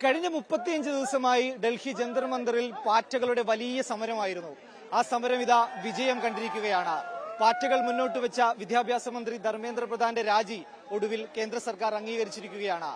കഴിഞ്ഞ 35 ദിവസമായി ഡൽഹി ജന്തർ മന്ദറിൽ പാറ്റകളുടെ വലിയ സമരമായിരുന്നു. ആ സമരം ഇതാ വിജയം കണ്ടിരിക്കുകയാണ്. പാറ്റകൾ മുന്നോട്ട് വെച്ച വിദ്യാഭ്യാസ മന്ത്രി ധർമ്മേന്ദ്ര പ്രധാന്റെ രാജി ഒടുവിൽ കേന്ദ്ര സർക്കാർ അംഗീകരിച്ചിരിക്കുകയാണ്.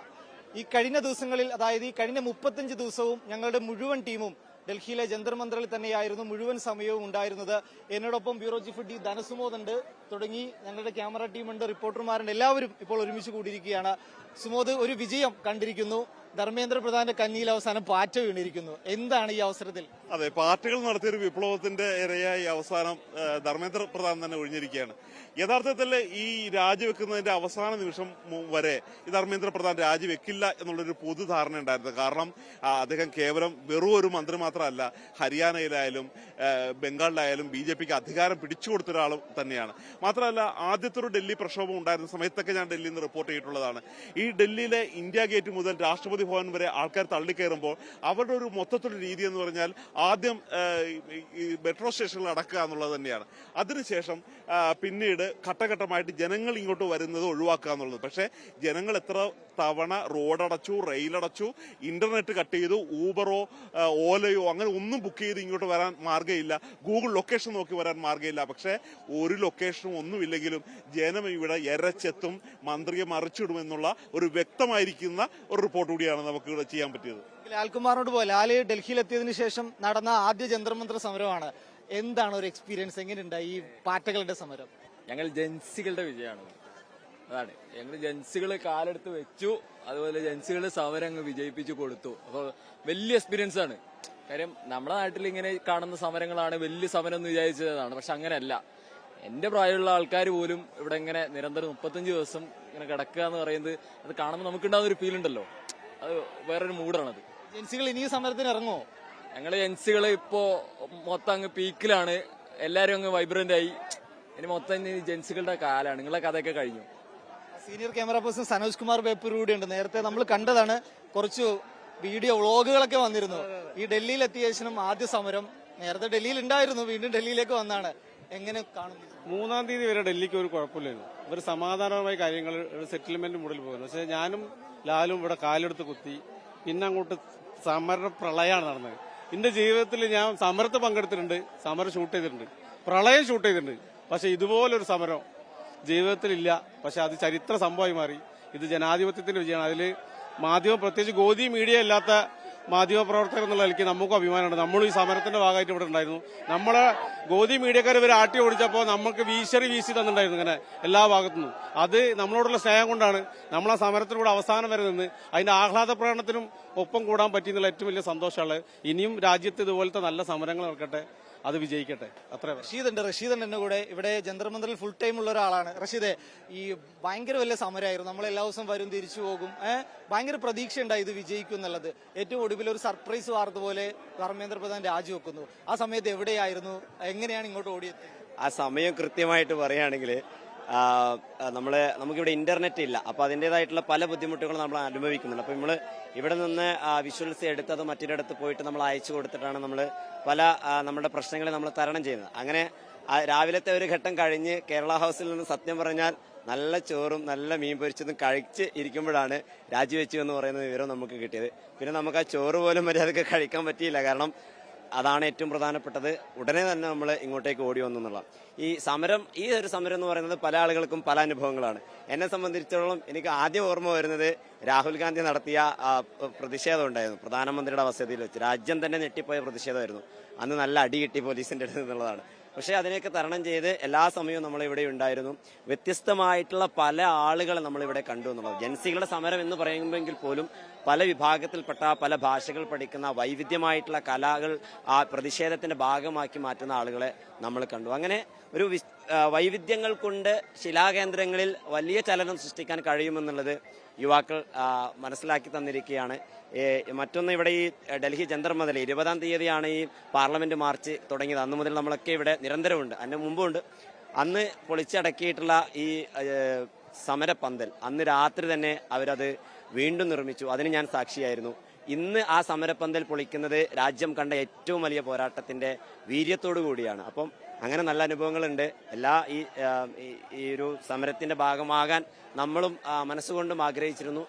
ഈ കഴിഞ്ഞ ദിവസങ്ങളിൽ, അതായത് ഈ കഴിഞ്ഞ 35 ദിവസവും ഞങ്ങളുടെ മുഴുവൻ ടീമും ഡൽഹിയിലെ ജന്തർ മന്ദറിൽ തന്നെയായിരുന്നു മുഴുവൻ സമയവും ഉണ്ടായിരുന്നത്. എന്നോടൊപ്പം ബ്യൂറോ ചീഫ് ഡി ധനസുമോദ് ഉണ്ട്, തുടങ്ങി ഞങ്ങളുടെ ക്യാമറ ടീമുണ്ട്, റിപ്പോർട്ടർമാരുണ്ട്, എല്ലാവരും ഇപ്പോൾ ഒരുമിച്ച് കൂടിയിരിക്കുകയാണ്. സുമോദ്, ഒരു വിജയം കണ്ടിരിക്കുന്നു. ധർമ്മേന്ദ്ര പ്രധാന്റെ കന്നിയിൽ അവസാനം പാറ്റ വീണിരിക്കുന്നു. എന്താണ് ഈ അവസരത്തിൽ? അതെ, പാർട്ടികൾ നടത്തിയൊരു വിപ്ലവത്തിന്റെ ഇരയായി അവസാനം ധർമ്മേന്ദ്ര പ്രധാൻ തന്നെ ഒഴിഞ്ഞിരിക്കുകയാണ്. യഥാർത്ഥത്തിൽ ഈ രാജിവെക്കുന്നതിന്റെ അവസാന നിമിഷം വരെ ഈ ധർമ്മേന്ദ്ര പ്രധാൻ രാജിവെക്കില്ല എന്നുള്ളൊരു പൊതുധാരണ ഉണ്ടായിരുന്നു. കാരണം അദ്ദേഹം കേവലം വെറും ഒരു മന്ത്രി മാത്രമല്ല, ഹരിയാനയിലായാലും ബംഗാളിലായാലും BJPക്ക് അധികാരം പിടിച്ചുകൊടുത്ത ഒരാൾ തന്നെയാണ്. മാത്രമല്ല, ആദ്യത്തെ ഒരു ഡൽഹി പ്രക്ഷോഭം ഉണ്ടായിരുന്ന സമയത്തൊക്കെ ഞാൻ ഡൽഹിയിൽ നിന്ന് റിപ്പോർട്ട് ചെയ്തിട്ടുള്ളതാണ്. ഈ ഡൽഹിയിലെ ഇന്ത്യ ഗേറ്റ് മുതൽ രാഷ്ട്രപതി ഭവൻ വരെ ആൾക്കാർ തള്ളിക്കയറുമ്പോൾ അവരുടെ ഒരു മൊത്തത്തിലുള്ള രീതി എന്ന് പറഞ്ഞാൽ ആദ്യം ഈ മെട്രോ സ്റ്റേഷനിൽ അടക്കുക എന്നുള്ളത് തന്നെയാണ്. അതിനുശേഷം പിന്നീട് ഘട്ടഘട്ടമായിട്ട് ജനങ്ങൾ ഇങ്ങോട്ട് വരുന്നത് ഒഴിവാക്കുക എന്നുള്ളത്. പക്ഷേ ജനങ്ങൾ എത്ര തവണ റോഡടച്ചു, റെയിലടച്ചു, ഇന്റർനെറ്റ് കട്ട് ചെയ്തു, ഊബറോ ഓലയോ അങ്ങനെ ഒന്നും ബുക്ക് ചെയ്ത് ഇങ്ങോട്ട് വരാൻ മാർഗ്ഗമില്ല, ഗൂഗിൾ ലൊക്കേഷൻ നോക്കി വരാൻ മാർഗ്ഗമില്ല. പക്ഷേ ഒരു ലൊക്കേഷനും ഒന്നുമില്ലെങ്കിലും ജനം ഇവിടെ എരച്ചെത്തും, മന്ത്രിയെ മറിച്ചിടുമെന്നുള്ള ഒരു വ്യക്തമായിരിക്കുന്ന ഒരു റിപ്പോർട്ട് കൂടിയാണ് നമുക്ക് ഇവിടെ ചെയ്യാൻ പറ്റിയത്. ലാൽകുമാറിനോട് പോലെ ലാല് ഡൽഹിയിലെത്തിയതിനു ശേഷം നടന്ന ആദ്യ ജന്തർ മന്ദർ സമരമാണ്. എന്താണ് ഒരു എക്സ്പീരിയൻസ്? എങ്ങനെയുണ്ടായി ഈ പാറ്റകളുടെ സമരം? ഞങ്ങൾ ജൻസികളുടെ വിജയമാണ്. അതാണ്, ഞങ്ങൾ ജൻസികൾ കാലെടുത്ത് വെച്ചു, അതുപോലെ ജൻസികളുടെ സമരം അങ്ങ് വിജയിപ്പിച്ചു കൊടുത്തു. അപ്പോൾ വലിയ എക്സ്പീരിയൻസ് ആണ്. കാര്യം നമ്മുടെ നാട്ടിൽ ഇങ്ങനെ കാണുന്ന സമരങ്ങളാണ് വലിയ സമരം എന്ന് വിചാരിച്ചതാണ്. പക്ഷെ അങ്ങനെയല്ല. എന്റെ പ്രായമുള്ള ആൾക്കാർ പോലും ഇവിടെ ഇങ്ങനെ നിരന്തരം 35 ദിവസം ഇങ്ങനെ കിടക്കുക എന്ന് പറയുന്നത്, അത് കാണുമ്പോൾ നമുക്കുണ്ടാകുന്ന ഒരു ഫീൽ ഉണ്ടല്ലോ, അത് വേറൊരു മൂഡാണത്. ജൻസികൾ ഇനിയും സമരത്തിന് ഇറങ്ങുമോ? ഞങ്ങള് ജൻസികൾ ഇപ്പോ മൊത്തം അങ്ങ് പീക്കിലാണ്, എല്ലാരും അങ്ങ് വൈബ്രന്റ് ആയി. ഇനി മൊത്തം ജൻസികളുടെ കാലാണ്. നിങ്ങളെ കഥയൊക്കെ കഴിഞ്ഞു. Senior camera person Sanoj Kumar Beypore കൂടി ഉണ്ട്. നേരത്തെ നമ്മൾ കണ്ടതാണ്, കുറച്ചു വീഡിയോ വ്ളോഗുകളൊക്കെ വന്നിരുന്നു. ഈ ഡൽഹിയിൽ എത്തിയ ശേഷം ആദ്യ സമരം, നേരത്തെ ഡൽഹിയിൽ ഉണ്ടായിരുന്നു, വീണ്ടും ഡൽഹിയിലേക്ക് വന്നാണ്. എങ്ങനെ കാണുന്നു? 3-ാം തീയതി വരെ ഡൽഹിക്ക് ഒരു കുഴപ്പമില്ലായിരുന്നു. ഒരു സമാധാനപരമായ കാര്യങ്ങൾ, ഒരു സെറ്റിൽമെന്റ് മുകളിൽ പോകുന്നു. പക്ഷെ ഞാനും ലാലും ഇവിടെ കാലെടുത്ത് കുത്തി. പിന്നെ അങ്ങോട്ട് സമര പ്രളയമാണ് നടന്നത്. എന്റെ ജീവിതത്തിൽ ഞാൻ സമരത്ത് പങ്കെടുത്തിട്ടുണ്ട്, സമരം ഷൂട്ട് ചെയ്തിട്ടുണ്ട്, പ്രളയം ഷൂട്ട് ചെയ്തിട്ടുണ്ട്. പക്ഷെ ഇതുപോലൊരു സമരം ജീവിതത്തിലില്ല. പക്ഷെ അത് ചരിത്ര സംഭവമായി മാറി. ഇത് ജനാധിപത്യത്തിന്റെ വിജയമാണ്. അതിൽ മാധ്യമം, പ്രത്യേകിച്ച് ഗോദി മീഡിയ ഇല്ലാത്ത മാധ്യമ പ്രവർത്തകർ എന്നുള്ള നിലയ്ക്ക് നമുക്കും അഭിമാനമുണ്ട്. നമ്മളും ഈ സമരത്തിന്റെ ഭാഗമായിട്ട് ഇവിടെ ഉണ്ടായിരുന്നു. നമ്മളെ ഗോദി മീഡിയക്കാർ ഇവർ ആട്ടി ഓടിച്ചപ്പോൾ നമുക്ക് വീശി തന്നിട്ടുണ്ടായിരുന്നു ഇങ്ങനെ എല്ലാ ഭാഗത്തുനിന്നും. അത് നമ്മളോടുള്ള സ്നേഹം കൊണ്ടാണ് നമ്മൾ ആ സമരത്തിലൂടെ അവസാനം വരെ നിന്ന് അതിന്റെ ആഹ്ലാദ പ്രകടനത്തിനും ഒപ്പം കൂടാൻ പറ്റിയെന്നുള്ള ഏറ്റവും വലിയ സന്തോഷമാണ്. ഇനിയും രാജ്യത്ത് ഇതുപോലത്തെ നല്ല സമരങ്ങൾ നടക്കട്ടെ, അത് വിജയിക്കട്ടെ. അത്ര. റഷീദ് എന്റെ കൂടെ ഇവിടെ ജന്തർ മന്ദറിൽ ഫുൾ ടൈം ഉള്ള ഒരാളാണ്. റഷീദെ, ഈ ഭയങ്കര വലിയ സമരമായിരുന്നു. നമ്മൾ എല്ലാ ദിവസവും വരും, തിരിച്ചു പോകും. ഭയങ്കര പ്രതീക്ഷ ഉണ്ടായി ഇത് വിജയിക്കും എന്നുള്ളത്. ഏറ്റവും ഒടുവിൽ ഒരു സർപ്രൈസ് വാർത്ത പോലെ ധർമ്മേന്ദ്ര പ്രധാൻ രാജിവെക്കുന്നു. ആ സമയത്ത് എവിടെയായിരുന്നു? എങ്ങനെയാണ് ഇങ്ങോട്ട് ഓടിയത്? ആ സമയം കൃത്യമായിട്ട് പറയുകയാണെങ്കിൽ നമുക്കിവിടെ ഇന്റർനെറ്റ് ഇല്ല. അപ്പൊ അതിൻ്റെതായിട്ടുള്ള പല ബുദ്ധിമുട്ടുകളും നമ്മൾ അനുഭവിക്കുന്നുണ്ട്. അപ്പൊ നമ്മൾ ഇവിടെ നിന്ന് വിഷ്വൽസ് എടുത്തത് മറ്റൊരിടത്ത് പോയിട്ട് നമ്മൾ അയച്ചു കൊടുത്തിട്ടാണ് നമ്മൾ പല നമ്മുടെ പ്രശ്നങ്ങളെ നമ്മൾ തരണം ചെയ്യുന്നത്. അങ്ങനെ രാവിലത്തെ ഒരു ഘട്ടം കഴിഞ്ഞ് കേരള ഹൗസിൽ നിന്ന് സത്യം പറഞ്ഞാൽ നല്ല ചോറും നല്ല മീൻ പൊരിച്ചതും കഴിച്ച് ഇരിക്കുമ്പോഴാണ് രാജിവെച്ചു എന്ന് പറയുന്ന വിവരം നമുക്ക് കിട്ടിയത്. പിന്നെ നമുക്ക് ആ ചോറ് പോലും മര്യാദക്ക് കഴിക്കാൻ പറ്റിയില്ല. കാരണം അതാണ് ഏറ്റവും പ്രധാനപ്പെട്ടത്. ഉടനെ തന്നെ നമ്മൾ ഇങ്ങോട്ടേക്ക് ഓടി വന്നു എന്നുള്ള ഈ ഒരു സമരം എന്ന് പറയുന്നത് പല ആളുകൾക്കും പല അനുഭവങ്ങളാണ്. എന്നെ സംബന്ധിച്ചിടത്തോളം എനിക്ക് ആദ്യം ഓർമ്മ വരുന്നത് രാഹുൽ ഗാന്ധി നടത്തിയ പ്രതിഷേധം ഉണ്ടായിരുന്നു പ്രധാനമന്ത്രിയുടെ വസതിയിൽ വെച്ച്. രാജ്യം തന്നെ ഞെട്ടിപ്പോയ പ്രതിഷേധമായിരുന്നു. അന്ന് നല്ല അടി കിട്ടി പോലീസിന്റെ അടുത്ത് എന്നുള്ളതാണ്. പക്ഷെ അതിനെയൊക്കെ തരണം ചെയ്ത് എല്ലാ സമയവും നമ്മളിവിടെ ഉണ്ടായിരുന്നു. വ്യത്യസ്തമായിട്ടുള്ള പല ആളുകളെ നമ്മളിവിടെ കണ്ടു എന്നുള്ളത്. ജൻസികളുടെ സമരം എന്ന് പറയുമെങ്കിൽ പോലും പല വിഭാഗത്തിൽപ്പെട്ട പല ഭാഷകൾ പഠിക്കുന്ന വൈവിധ്യമായിട്ടുള്ള കലകൾ ആ പ്രതിഷേധത്തിന്റെ ഭാഗമാക്കി മാറ്റുന്ന ആളുകളെ നമ്മൾ കണ്ടു. അങ്ങനെ ഒരു വൈവിധ്യങ്ങൾ കൊണ്ട് ശിലാകേന്ദ്രങ്ങളിൽ വലിയ ചലനം സൃഷ്ടിക്കാൻ കഴിയുമെന്നുള്ളത് യുവാക്കൾ മനസ്സിലാക്കി തന്നിരിക്കുകയാണ്. മറ്റൊന്ന്, ഇവിടെ ഈ ഡൽഹി ജന്തർ മന്ദറിൽ 20-ാം തീയതിയാണ് ഈ പാർലമെന്റ് മാർച്ച് തുടങ്ങിയത്. അന്ന് മുതൽ നമ്മളൊക്കെ ഇവിടെ നിരന്തരമുണ്ട്, അതിന് മുമ്പുണ്ട്. അന്ന് പൊളിച്ചടക്കിയിട്ടുള്ള ഈ സമരപ്പന്തൽ അന്ന് രാത്രി തന്നെ അവരത് വീണ്ടും നിർമ്മിച്ചു. അതിന് ഞാൻ സാക്ഷിയായിരുന്നു. ഇന്ന് ആ സമരപ്പന്തൽ പൊളിക്കുന്നത് രാജ്യം കണ്ട ഏറ്റവും വലിയ പോരാട്ടത്തിന്റെ വീര്യത്തോടു കൂടിയാണ്. അപ്പം അങ്ങനെ നല്ല അനുഭവങ്ങളുണ്ട്. എല്ലാ ഈ ഒരു സമരത്തിന്റെ ഭാഗമാകാൻ നമ്മളും മനസ്സുകൊണ്ടും ആഗ്രഹിച്ചിരുന്നു.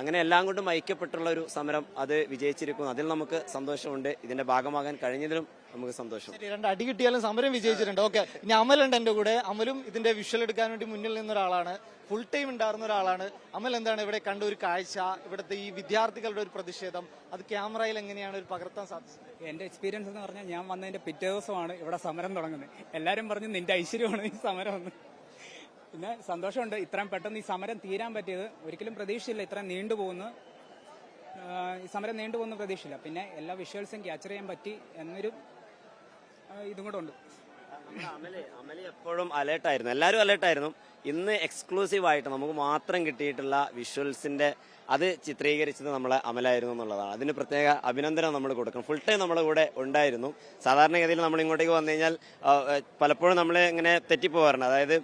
അങ്ങനെ എല്ലാം കൊണ്ടും ഐക്യപ്പെട്ടുള്ള ഒരു സമരം അത് വിജയിച്ചിരിക്കുന്നു. അതിൽ നമുക്ക് സന്തോഷമുണ്ട്. ഇതിന്റെ ഭാഗമാകാൻ കഴിഞ്ഞതിലും നമുക്ക് സന്തോഷം. ശരി, രണ്ട് അടി കിട്ടിയാലും സമരം വിജയിച്ചിട്ടുണ്ട്. ഓക്കെ, ഇനി അമലുണ്ട് എന്റെ കൂടെ. അമലും ഇതിന്റെ വിഷ്വൽ എടുക്കാൻ വേണ്ടി മുന്നിൽ നിന്ന ഒരാളാണ്, ഫുൾ ടൈം ഉണ്ടായിരുന്ന ഒരാളാണ്. അമൽ, എന്താണ് ഇവിടെ കണ്ട ഒരു കാഴ്ച, ഇവിടുത്തെ ഈ വിദ്യാർത്ഥികളുടെ ഒരു പ്രതിഷേധം, അത് ക്യാമറയിൽ എങ്ങനെയാണ് ഒരു പകർത്താൻ സാധിച്ചത്? എന്റെ എക്സ്പീരിയൻസ് എന്ന് പറഞ്ഞാൽ ഞാൻ വന്നതിന്റെ പിറ്റേ ദിവസമാണ് ഇവിടെ സമരം തുടങ്ങുന്നത്. എല്ലാവരും പറഞ്ഞു നിന്റെ ഐശ്വര്യമാണ് ഈ സമരം എന്ന്. പിന്നെ സന്തോഷമുണ്ട് ഇത്രയും പെട്ടെന്ന് ഈ സമരം തീരാൻ പറ്റിയത്. ഒരിക്കലും പ്രതീക്ഷയില്ല ഇത്രയും നീണ്ടുപോകുന്നു, ഈ സമരം നീണ്ടുപോകുന്ന പ്രതീക്ഷയില്ല. പിന്നെ എല്ലാ വിഷ്വൽസും ക്യാപ്ചർ ചെയ്യാൻ പറ്റി എന്നൊരു ഇതും കൂടെ ഉണ്ട്. അമല് എപ്പോഴും അലേർട്ടായിരുന്നു, എല്ലാവരും അലേർട്ടായിരുന്നു. ഇന്ന് എക്സ്ക്ലൂസീവ് ആയിട്ട് നമുക്ക് മാത്രം കിട്ടിയിട്ടുള്ള വിഷ്വൽസിന്റെ അത് ചിത്രീകരിച്ചത് നമ്മളെ അമലായിരുന്നു എന്നുള്ളതാണ്. അതിന് പ്രത്യേക അഭിനന്ദനം നമ്മൾ കൊടുക്കണം. ഫുൾ ടൈം നമ്മുടെ കൂടെ ഉണ്ടായിരുന്നു. സാധാരണഗതിയിൽ നമ്മൾ ഇങ്ങോട്ടേക്ക് വന്നു കഴിഞ്ഞാൽ പലപ്പോഴും നമ്മൾ ഇങ്ങനെ തെറ്റിപ്പോവാറുണ്ട്. അതായത്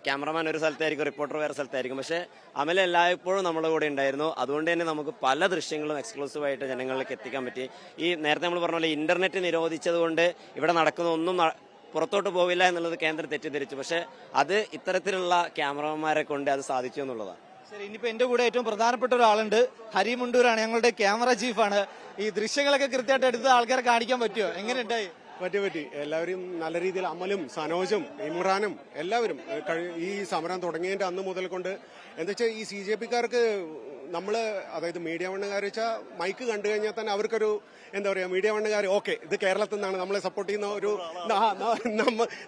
ക്യാമറമാൻ ഒരു സ്ഥലത്തായിരിക്കും, റിപ്പോർട്ടർ വേറെ സ്ഥലത്തായിരിക്കും. പക്ഷേ അമല എല്ലായ്പ്പോഴും നമ്മുടെ കൂടെ ഉണ്ടായിരുന്നു. അതുകൊണ്ട് തന്നെ നമുക്ക് പല ദൃശ്യങ്ങളും എക്സ്ക്ലൂസീവായിട്ട് ജനങ്ങളിലേക്ക് എത്തിക്കാൻ പറ്റി. ഈ നേരത്തെ നമ്മൾ പറഞ്ഞ പോലെ ഇന്റർനെറ്റ് നിരോധിച്ചത് കൊണ്ട് ഇവിടെ നടക്കുന്ന ഒന്നും പുറത്തോട്ട് പോവില്ല എന്നുള്ളത് കേന്ദ്രം തെറ്റിദ്ധരിച്ചു. പക്ഷെ അത് ഇത്തരത്തിലുള്ള ക്യാമറമാരെ കൊണ്ട് അത് സാധിച്ചു എന്നുള്ളതാണ്. ശരി, ഇനിയിപ്പോ എന്റെ കൂടെ ഏറ്റവും പ്രധാനപ്പെട്ട ഒരാളുണ്ട്. ഹരി മുണ്ടൂരാണ്, ഞങ്ങളുടെ ക്യാമറ ചീഫാണ്. ഈ ദൃശ്യങ്ങളൊക്കെ കൃത്യമായിട്ട് എടുത്ത് ആൾക്കാരെ കാണിക്കാൻ പറ്റുമോ? എങ്ങനെയുണ്ടായി? പറ്റി എല്ലാവരും നല്ല രീതിയിൽ, അമലും സനോജും ഇമ്രാനും എല്ലാവരും ഈ സമരം തുടങ്ങിയതിന്റെ അന്ന് മുതൽ കൊണ്ട് എന്താ വെച്ചാൽ ഈ CJP-ക്കാർക്ക് നമ്മള്, അതായത് മീഡിയ വണ്ണുകാർ വെച്ചാൽ മൈക്ക് കണ്ടു കഴിഞ്ഞാൽ തന്നെ അവർക്കൊരു എന്താ പറയാ, മീഡിയ വണ്ണുകാർ ഓക്കെ ഇത് കേരളത്തിൽ നിന്നാണ് നമ്മളെ സപ്പോർട്ട് ചെയ്യുന്ന ഒരു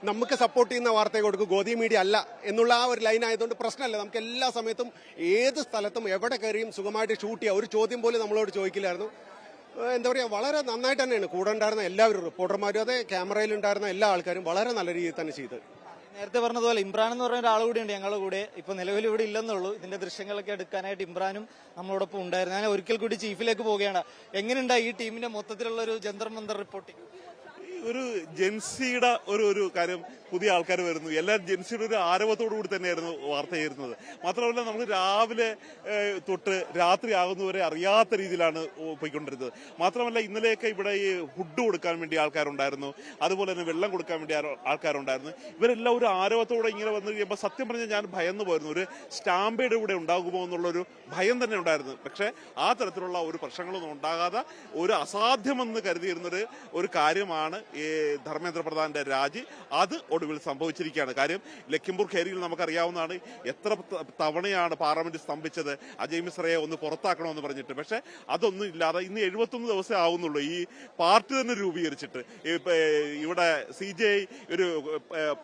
നമുക്ക് സപ്പോർട്ട് ചെയ്യുന്ന വാർത്തയെ കൊടുക്കും, ഗോദി മീഡിയ അല്ല എന്നുള്ള ആ ഒരു ലൈൻ ആയതുകൊണ്ട് പ്രശ്നമല്ല. നമുക്ക് എല്ലാ സമയത്തും ഏത് സ്ഥലത്തും എവിടെ കയറിയും സുഖമായിട്ട് ഷൂട്ട് ചെയ്യാം. ഒരു ചോദ്യം പോലും നമ്മളോട് ചോദിക്കില്ലായിരുന്നു. എന്താ പറയുക, വളരെ നന്നായിട്ട് തന്നെയാണ് കൂടെ ഉണ്ടായിരുന്ന എല്ലാവരും, റിപ്പോർട്ടർമാരും അതെ, ക്യാമറയിൽ ഉണ്ടായിരുന്ന എല്ലാ ആൾക്കാരും വളരെ നല്ല രീതിയിൽ തന്നെ ചെയ്ത്. നേരത്തെ പറഞ്ഞതുപോലെ ഇമ്രാൻ എന്ന് പറഞ്ഞ ഒരാൾ കൂടി ഉണ്ട് ഞങ്ങളുടെ കൂടെ. ഇപ്പൊ നിലവിൽ ഇവിടെ ഇല്ലെന്നുള്ളൂ. ഇതിന്റെ ദൃശ്യങ്ങളൊക്കെ എടുക്കാനായിട്ട് ഇമ്രാനും നമ്മളോടൊപ്പം ഉണ്ടായിരുന്നു. ഞാൻ ഒരിക്കൽ കൂടി ചീഫിലേക്ക് പോവുകയാണ്. എങ്ങനെയുണ്ടായി ഈ ടീമിന്റെ മൊത്തത്തിലുള്ള ഒരു ജന്തർ മന്തർ റിപ്പോർട്ടിംഗ്? ഒരു ജെൻസിയുടെ ഒരു കാര്യം, പുതിയ ആൾക്കാർ വരുന്നു, എല്ലാം ജെൻസിയുടെ ഒരു ആരവത്തോടു കൂടി തന്നെയായിരുന്നു വാർത്ത ചെയ്യുന്നത്. മാത്രമല്ല നമുക്ക് രാവിലെ തൊട്ട് രാത്രി ആകുന്നവരെ അറിയാത്ത രീതിയിലാണ് പോയിക്കൊണ്ടിരുന്നത്. മാത്രമല്ല ഇന്നലെയൊക്കെ ഇവിടെ ഈ ഫുഡ് കൊടുക്കാൻ വേണ്ടി ആൾക്കാരുണ്ടായിരുന്നു, അതുപോലെ തന്നെ വെള്ളം കൊടുക്കാൻ വേണ്ടി ആൾക്കാരുണ്ടായിരുന്നു. ഇവരെല്ലാം ഒരു ആരവത്തോടെ ഇങ്ങനെ വന്നു കഴിയുമ്പോൾ സത്യം പറഞ്ഞാൽ ഞാൻ ഭയന്നു പോയിരുന്നു. ഒരു സ്റ്റാമ്പേഡ് ഇവിടെ ഉണ്ടാകുമോ എന്നുള്ളൊരു ഭയം തന്നെ ഉണ്ടായിരുന്നു. പക്ഷെ ആ തരത്തിലുള്ള ഒരു പ്രശ്നങ്ങളൊന്നും ഉണ്ടാകാതെ ഒരു അസാധ്യമെന്ന് കരുതിയിരുന്നൊരു ഒരു കാര്യമാണ് ഈ ധർമ്മേന്ദ്ര പ്രധാന്റെ രാജി. അത് ഒടുവിൽ സംഭവിച്ചിരിക്കുകയാണ്. കാര്യം ലഖിംപൂർ ഖേരിയിൽ നമുക്കറിയാവുന്നതാണ് എത്ര തവണയാണ് പാർലമെന്റ് സ്തംഭിച്ചത്, അജയ് മിശ്രയെ ഒന്ന് പുറത്താക്കണമെന്ന് പറഞ്ഞിട്ട്. പക്ഷെ അതൊന്നും ഇല്ലാതെ ഇന്ന് 71 ദിവസമേ ആവുന്നുള്ളൂ ഈ പാർട്ടി തന്നെ രൂപീകരിച്ചിട്ട്, ഇവിടെ CJI ഒരു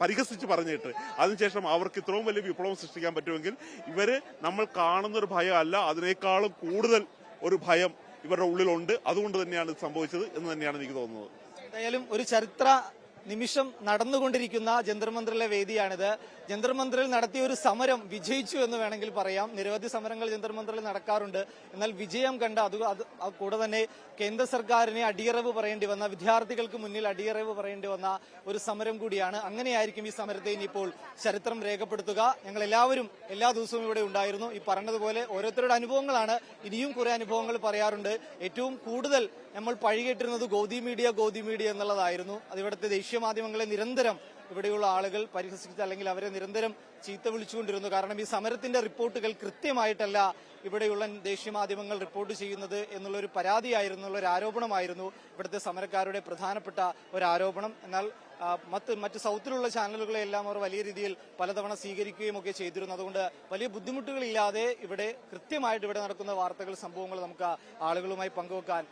പരിഹസിച്ച് പറഞ്ഞിട്ട്. അതിനുശേഷം അവർക്ക് ഇത്രയും വലിയ വിപ്ലവം സൃഷ്ടിക്കാൻ പറ്റുമെങ്കിൽ ഇവര് നമ്മൾ കാണുന്നൊരു ഭയം അല്ല, അതിനേക്കാളും കൂടുതൽ ഒരു ഭയം ഇവരുടെ ഉള്ളിലുണ്ട്. അതുകൊണ്ട് തന്നെയാണ് ഇത് സംഭവിച്ചത് എന്ന് തന്നെയാണ് എനിക്ക് തോന്നുന്നത്. എന്തായാലും ഒരു ചരിത്ര നിമിഷം നടന്നുകൊണ്ടിരിക്കുന്ന ജന്തർ മന്ദിറിലെ വേദിയാണിത്. ജന്തർ മന്ദിറിൽ നടത്തിയ ഒരു സമരം വിജയിച്ചു എന്ന് വേണമെങ്കിൽ പറയാം. നിരവധി സമരങ്ങൾ ജന്തർ മന്ദിറിൽ നടക്കാറുണ്ട്. എന്നാൽ വിജയം കണ്ട അത് കൂടെ തന്നെ കേന്ദ്ര സർക്കാരിനെ അടിയറവ് പറയേണ്ടി വന്ന, വിദ്യാർത്ഥികൾക്ക് മുന്നിൽ അടിയറവ് പറയേണ്ടി വന്ന ഒരു സമരം കൂടിയാണ്. അങ്ങനെയായിരിക്കും ഈ സമരത്തെ ഇനിയിപ്പോൾ ചരിത്രം രേഖപ്പെടുത്തുക. ഞങ്ങൾ എല്ലാവരും എല്ലാ ദിവസവും ഇവിടെ ഉണ്ടായിരുന്നു. ഈ പറഞ്ഞതുപോലെ ഓരോരുത്തരുടെ അനുഭവങ്ങളാണ്. ഇനിയും കുറെ അനുഭവങ്ങൾ പറയാറുണ്ട്. ഏറ്റവും കൂടുതൽ നമ്മൾ പഴികേട്ടിരുന്നത് ഗോദി മീഡിയ എന്നുള്ളതായിരുന്നു. അത് ഇവിടുത്തെ ദേശീയ മാധ്യമങ്ങളെ നിരന്തരം ഇവിടെയുള്ള ആളുകൾ പരിഹസിച്ച് അല്ലെങ്കിൽ അവരെ നിരന്തരം ചീത്ത വിളിച്ചുകൊണ്ടിരുന്നു. കാരണം ഈ സമരത്തിന്റെ റിപ്പോർട്ടുകൾ കൃത്യമായിട്ടല്ല ഇവിടെയുള്ള ദേശീയ മാധ്യമങ്ങൾ റിപ്പോർട്ട് ചെയ്യുന്നത് എന്നുള്ളൊരു പരാതിയായിരുന്നു, ഒരു ആരോപണമായിരുന്നു ഇവിടുത്തെ സമരക്കാരുടെ പ്രധാനപ്പെട്ട ഒരു ആരോപണം. എന്നാൽ മറ്റ് സൗത്തിലുള്ള ചാനലുകളെല്ലാം അവർ വലിയ രീതിയിൽ പലതവണ സ്വീകരിക്കുകയും ഒക്കെ ചെയ്തിരുന്നു. അതുകൊണ്ട് വലിയ ബുദ്ധിമുട്ടുകളില്ലാതെ ഇവിടെ കൃത്യമായിട്ട് ഇവിടെ നടക്കുന്ന വാർത്തകൾ, സംഭവങ്ങൾ നമുക്ക് ആളുകളുമായി പങ്കുവെക്കാൻ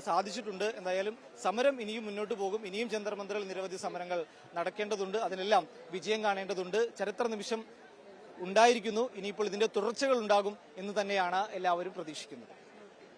സാധിച്ചിട്ടുണ്ട്. എന്തായാലും സമരം ഇനിയും മുന്നോട്ട് പോകും. ഇനിയും ജന്തർ മന്ദിറിൽ നിരവധി സമരങ്ങൾ നടക്കേണ്ടതുണ്ട്. അതിനെല്ലാം വിജയം കാണേണ്ടതുണ്ട്. ചരിത്ര നിമിഷം ഉണ്ടായിരിക്കുന്നു. ഇനിയിപ്പോൾ ഇതിന്റെ തുടർച്ചകൾ ഉണ്ടാകും എന്ന് തന്നെയാണ് എല്ലാവരും പ്രതീക്ഷിക്കുന്നത്.